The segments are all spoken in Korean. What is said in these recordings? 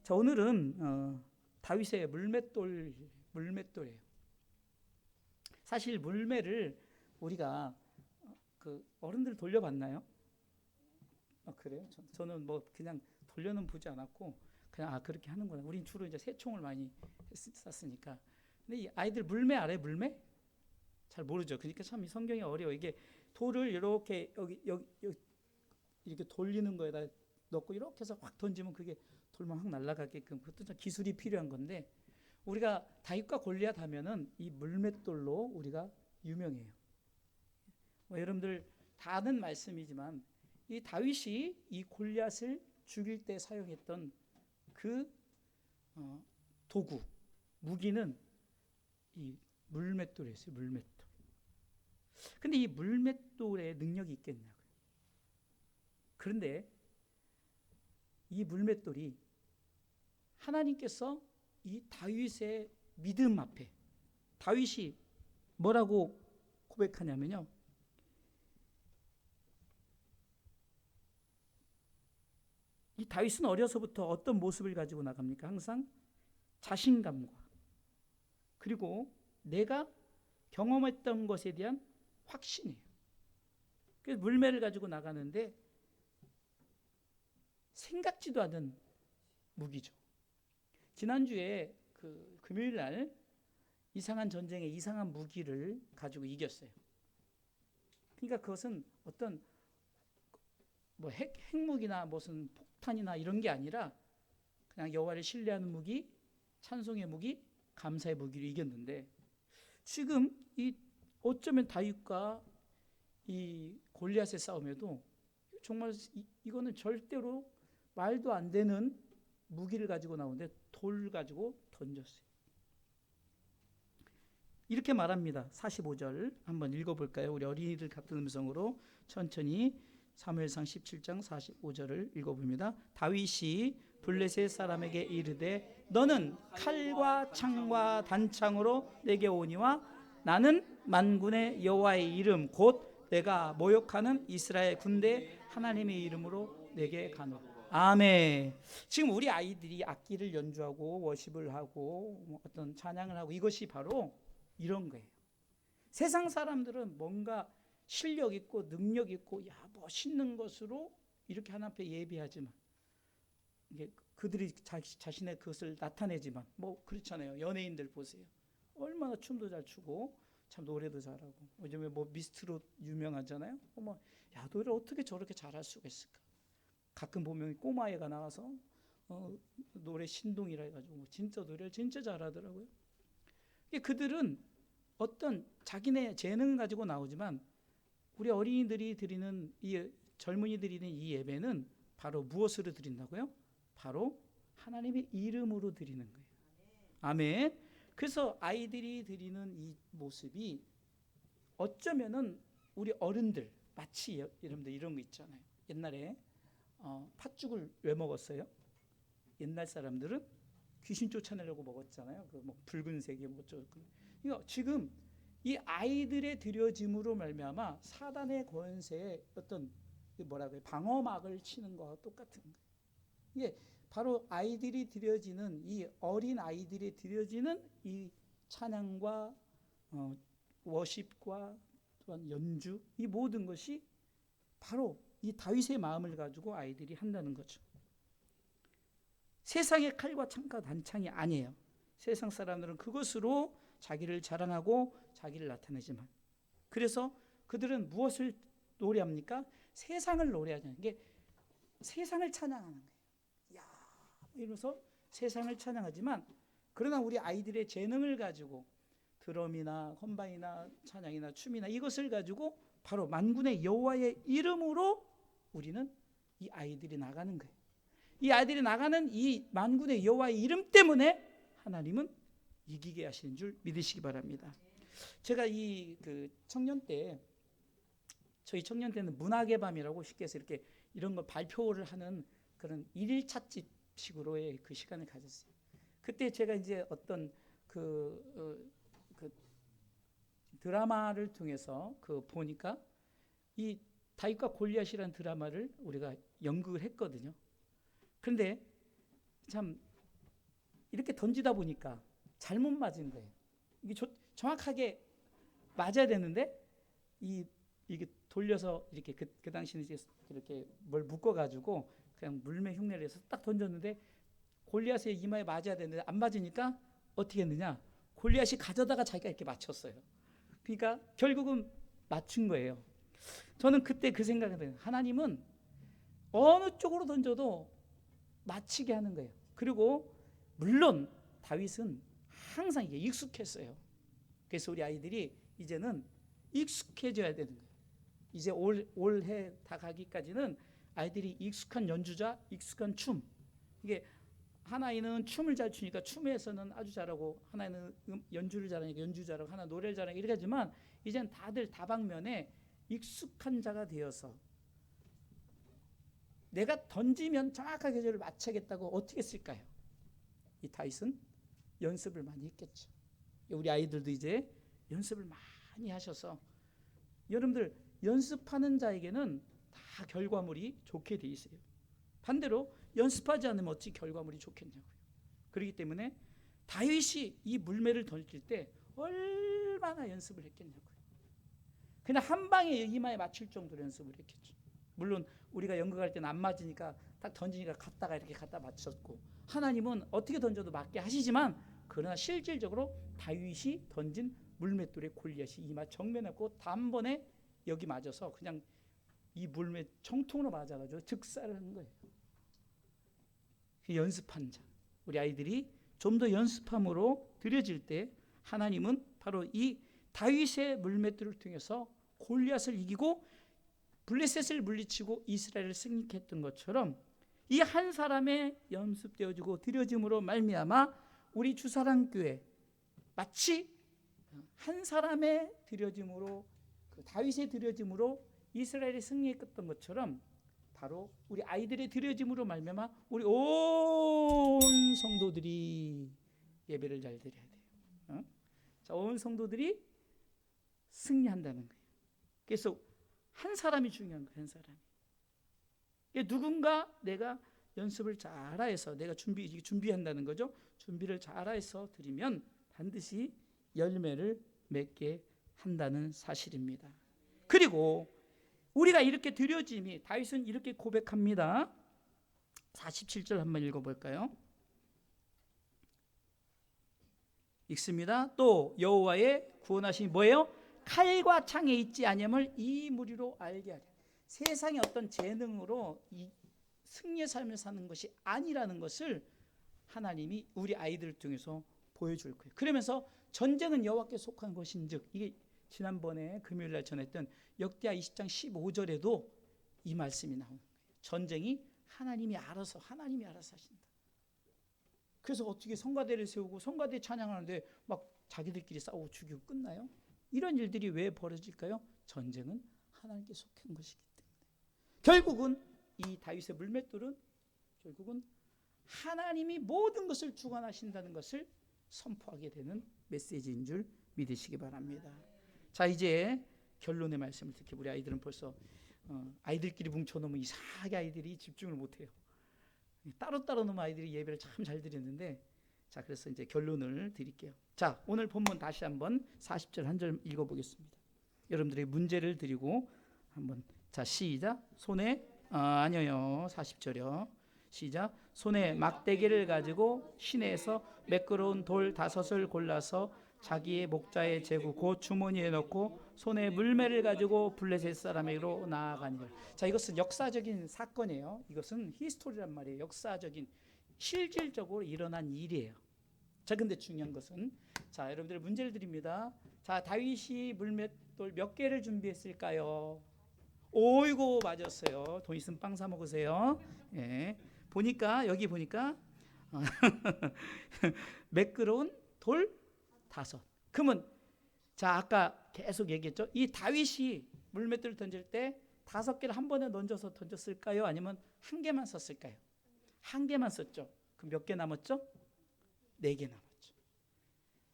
자, 오늘은 다윗의 물맷돌이에요. 사실 물매를 우리가 그 어른들 돌려봤나요? 그래요? 저는 뭐 그냥 돌려는 보지 않았고 그냥 그렇게 하는구나. 우린 주로 이제 새총을 많이 쐈으니까. 근데 이 아이들 물매 알아요? 물매? 잘 모르죠. 그러니까 참 이 성경이 어려워. 이게 돌을 이렇게 여기 이렇게 돌리는 거에다 넣고 이렇게 해서 확 던지면 그게 돌만 확 날아가게끔, 그것도 좀 기술이 필요한 건데, 우리가 다윗과 골리앗 하면은 이 물맷돌로 우리가 유명해요. 뭐 여러분들 다 아는 말씀이지만 이 다윗이 이 골리앗을 죽일 때 사용했던 그 도구, 무기는 이 물맷돌이었어요. 물맷돌. 근데 이 물맷돌에 능력이 있겠냐고요. 그런데 이 물맷돌이 하나님께서 이 다윗의 믿음 앞에, 다윗이 뭐라고 고백하냐면요, 이 다윗은 어려서부터 어떤 모습을 가지고 나갑니까? 항상 자신감과, 그리고 내가 경험했던 것에 대한 확신이에요. 그래서 물매를 가지고 나가는데 생각지도 않은 무기죠. 지난주에 그 금요일 날 이상한 전쟁에 이상한 무기를 가지고 이겼어요. 그러니까 그것은 어떤 뭐 핵무기나 무슨 폭탄이나 이런 게 아니라 그냥 여호와를 신뢰하는 무기, 찬송의 무기, 감사의 무기로 이겼는데, 지금 이 어쩌면 다윗과 이 골리앗의 싸움에도 정말 이거는 절대로 말도 안 되는 무기를 가지고 나오는데 돌 가지고 던졌어요. 이렇게 말합니다. 45절 한번 읽어볼까요? 우리 어린이들 같은 음성으로 천천히 사무엘상 17장 45절을 읽어봅니다. 다윗이 블레셋 사람에게 이르되 너는 칼과 창과 단창으로 내게 오니와 나는 만군의 여호와의 이름 곧 내가 모욕하는 이스라엘 군대 하나님의 이름으로 내게 가노라. 아멘. 지금 우리 아이들이 악기를 연주하고 워십을 하고 어떤 찬양을 하고 이것이 바로 이런 거예요. 세상 사람들은 뭔가 실력 있고 능력 있고 멋있는 것으로 이렇게 하나님 앞에 예배하지만, 이게 그들이 자신의 그것을 나타내지만, 뭐 그렇잖아요. 연예인들 보세요. 얼마나 춤도 잘 추고 참 노래도 잘하고, 요즘에 뭐 미스트로 유명하잖아요. 야, 노래를 어떻게 저렇게 잘할 수가 있을까? 가끔 보면 꼬마애가 나와서 노래 신동이라 해가지고 진짜 노래를 진짜 잘하더라고요. 그들은 어떤 자기네 재능을 가지고 나오지만, 우리 어린이들이 드리는 이 젊은이들이 드리는 이 예배는 바로 무엇으로 드린다고요? 바로 하나님의 이름으로 드리는 거예요. 아멘. 그래서 아이들이 드리는 이 모습이 어쩌면은 우리 어른들, 마치 여러분들 이런 거 있잖아요. 옛날에 팥죽을 왜 먹었어요? 옛날 사람들은 귀신 쫓아내려고 먹었잖아요. 그 뭐 붉은색이 뭐죠. 이거 지금 이 아이들의 드려짐으로 말미암아 사단의 권세에 어떤 뭐라고 해요? 방어막을 치는 거와 똑같은 거예요. 이게 바로 아이들이 드려지는, 이 어린 아이들이 드려지는 이 찬양과 워십과 또한 연주, 이 모든 것이 바로 이 다윗의 마음을 가지고 아이들이 한다는 거죠. 세상의 칼과 창과 단창이 아니에요. 세상 사람들은 그것으로 자기를 자랑하고 자기를 나타내지만, 그래서 그들은 무엇을 노래합니까? 세상을 노래하는 게, 세상을 찬양하는 거예요. 야, 이러면서 세상을 찬양하지만, 그러나 우리 아이들의 재능을 가지고 드럼이나 건반이나 찬양이나 춤이나 이것을 가지고 바로 만군의 여호와의 이름으로 우리는 이 아이들이 나가는 거예요. 이 아이들이 나가는 이 만군의 여호와의 이름 때문에 하나님은 이기게 하시는 줄 믿으시기 바랍니다. 제가 청년 때, 저희 청년 때는 문학의 밤이라고 쉽게 해서 이렇게 이런 거 발표를 하는 그런 일일 찻집식으로의 그 시간을 가졌어요. 그때 제가 이제 어떤 그 드라마를 통해서 보니까 이 다윗과 골리앗이라는 드라마를 우리가 연극을 했거든요. 그런데 참 이렇게 던지다 보니까 잘못 맞은 거예요. 이게 정확하게 맞아야 되는데 이게 돌려서 이렇게 그 당시는 이렇게 뭘 묶어가지고 그냥 물매 흉내를 해서 딱 던졌는데 골리앗의 이마에 맞아야 되는데 안 맞으니까 어떻게 했느냐? 골리앗이 가져다가 자기가 이렇게 맞췄어요. 그러니까 결국은 맞춘 거예요. 저는 그때 그 생각이 들어요. 하나님은 어느 쪽으로 던져도 맞히게 하는 거예요. 그리고 물론 다윗은 항상 이게 익숙했어요. 그래서 우리 아이들이 이제는 익숙해져야 되는 거예요. 이제 올해 다 가기까지는 아이들이 익숙한 연주자, 익숙한 춤. 이게 하나이는 춤을 잘 추니까 춤에서는 아주 잘하고, 하나는 연주를 잘하니까 연주 잘하고, 하나 노래를 잘하니까 이렇게 하지만 이젠 다들 다방면에 익숙한 자가 되어서 내가 던지면 정확하게 저를 맞춰야겠다고 어떻게 했을까요? 이 다윗은 연습을 많이 했겠죠. 우리 아이들도 이제 연습을 많이 하셔서, 여러분들 연습하는 자에게는 다 결과물이 좋게 돼 있어요. 반대로 연습하지 않으면 어찌 결과물이 좋겠냐고요. 그렇기 때문에 다윗이 이 물매를 던질 때 얼마나 연습을 했겠냐고요. 그냥 한 방에 이마에 맞출 정도로 연습을 했겠죠. 물론 우리가 연극할 때는 안 맞으니까 딱 던지니까 갔다가 이렇게 갖다 맞췄고, 하나님은 어떻게 던져도 맞게 하시지만, 그러나 실질적으로 다윗이 던진 물맷돌에 골리앗이 이마 정면에 꽂고 단번에 여기 맞아서 그냥 이 물맷 정통으로 맞아가지고 즉사를 한 거예요. 연습한 자, 우리 아이들이 좀 더 연습함으로 드려질 때 하나님은 바로 이 다윗의 물맷돌을 통해서 골리앗을 이기고 블레셋을 물리치고 이스라엘을 승리케 했던 것처럼, 이 한 사람의 연습되어지고 드려짐으로 말미암아 우리 주사랑교회 마치 한 사람의 드려짐으로, 그 다윗의 드려짐으로 이스라엘이 승리했던 것처럼, 바로 우리 아이들의 드려짐으로 말미암아 우리 온 성도들이 예배를 잘 드려야 돼요. 자, 온 성도들이 승리한다는 거예요. 그래서 한 사람이 중요한 거예요. 한 사람이. 누군가 내가 연습을 잘해서 내가 준비한다는 거죠. 준비를 잘해서 드리면 반드시 열매를 맺게 한다는 사실입니다. 그리고 우리가 이렇게 드려짐이, 다윗은 이렇게 고백합니다. 47절 한번 읽어볼까요? 읽습니다. 또 여호와의 구원하심이 뭐예요? 칼과 창에 있지 아니함을 이 무리로 알게 하려. 세상의 어떤 재능으로 이 승리의 삶을 사는 것이 아니라는 것을 하나님이 우리 아이들을 통해서 보여줄 거예요. 그러면서 전쟁은 여호와께 속한 것인즉, 이게 지난번에 금요일날 전했던 역대하 20장 15절에도 이 말씀이 나오는 거예요. 전쟁이 하나님이 알아서 하신다. 그래서 어떻게 성가대를 세우고 성가대 찬양하는데 막 자기들끼리 싸우고 죽이고 끝나요? 이런 일들이 왜 벌어질까요? 전쟁은 하나님께 속한 것이기 때문에. 결국은 이 다윗의 물맷돌은 결국은 하나님이 모든 것을 주관하신다는 것을 선포하게 되는 메시지인 줄 믿으시기 바랍니다. 자, 이제 결론의 말씀을 듣게. 우리 아이들은 벌써 아이들끼리 뭉쳐놓으면 이상하게 아이들이 집중을 못해요. 따로따로 놓으면 아이들이 예배를 참 잘 드렸는데, 자, 그래서 이제 결론을 드릴게요. 자, 오늘 본문 다시 한번 40절 한 절 읽어보겠습니다. 여러분들의 문제를 드리고 한번, 자, 시작. 손에 아니요 40절이요. 시작. 손에 막대기를 가지고 시내에서 매끄러운 돌 5을 골라서 자기의 목자의 제구 곧 주머니에 넣고 손에 물매를 가지고 블레셋 사람에게로 나아가니라. 자, 이것은 역사적인 사건이에요. 이것은 히스토리란 말이에요. 역사적인, 실질적으로 일어난 일이에요. 자, 근데 중요한 것은, 자, 여러분들 문제를 드립니다. 자, 다윗이 물맷돌 몇 개를 준비했을까요? 오이고 맞았어요. 돈 있으면 빵 사 먹으세요. 예. 보니까 여기 보니까 매끄러운 돌 5. 그러면, 자, 아까 계속 얘기했죠. 이 다윗이 물맷돌을 던질 때 5개를 한 번에 던져서 던졌을까요? 아니면 한 개만 썼을까요? 한 개만 썼죠. 그럼 몇 개 남았죠? 4개 남았죠.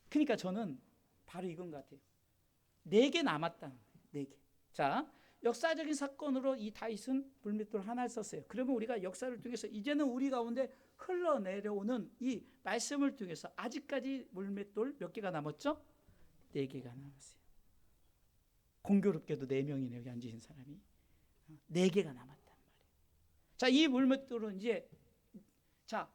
그러니까 저는 바로 이건 것 같아요. 4개 남았다는 거예요. 4개. 자, 역사적인 사건으로 이 다윗은 물맷돌 하나를 썼어요. 그러면 우리가 역사를 통해서 이제는 우리 가운데 흘러내려오는 이 말씀을 통해서 아직까지 물맷돌 몇 개가 남았죠? 4개가 남았어요. 공교롭게도 4명이네요. 여기 앉으신 사람이. 4개가 남았단 말이에요. 자, 이 물맷돌은 이제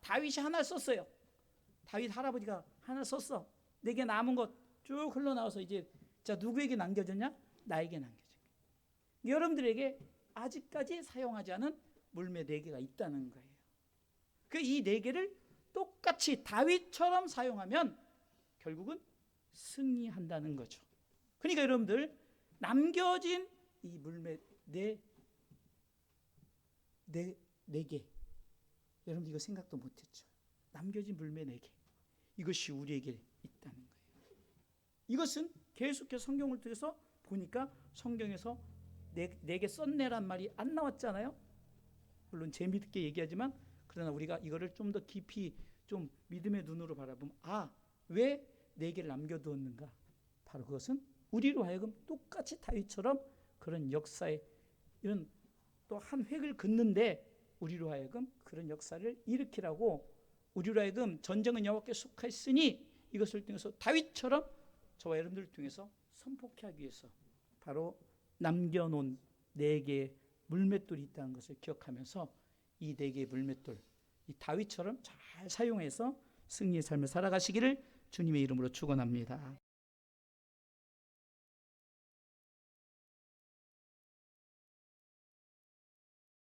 다윗이 하나 썼어요. 다윗 할아버지가 하나 썼어. 4개 남은 것 쭉 흘러나와서 이제 누구에게 남겨졌냐? 나에게 남겨졌어요. 여러분들에게 아직까지 사용하지 않은 물매 4개가 있다는 거예요. 이 4개를 똑같이 다윗처럼 사용하면 결국은 승리한다는 거죠. 그러니까 여러분들 남겨진 이 물매 4개, 여러분들 이거 생각도 못했죠. 남겨진 물매 4개, 이것이 우리에게 있다는 거예요. 이것은 계속해서 성경을 통해서 보니까 성경에서 4개 썼네란 말이 안 나왔잖아요. 물론 재미있게 얘기하지만 그러나 우리가 이거를 좀 더 깊이 좀 믿음의 눈으로 바라보면 왜 4개를 남겨두었는가? 바로 그것은 우리로 하여금 똑같이 다윗처럼 그런 역사에 이런 또 한 획을 긋는데 우리로 하여금 그런 역사를 일으키라고, 우리로 하여금 전쟁은 여호와께 속하였으니 이것을 통해서 다윗처럼 저와 여러분들을 통해서 선포케 하기 위해서 바로 남겨놓은 4개의 물맷돌이 있다는 것을 기억하면서 이 4개의 물맷돌, 이 다윗처럼 잘 사용해서 승리의 삶을 살아가시기를 주님의 이름으로 축원합니다.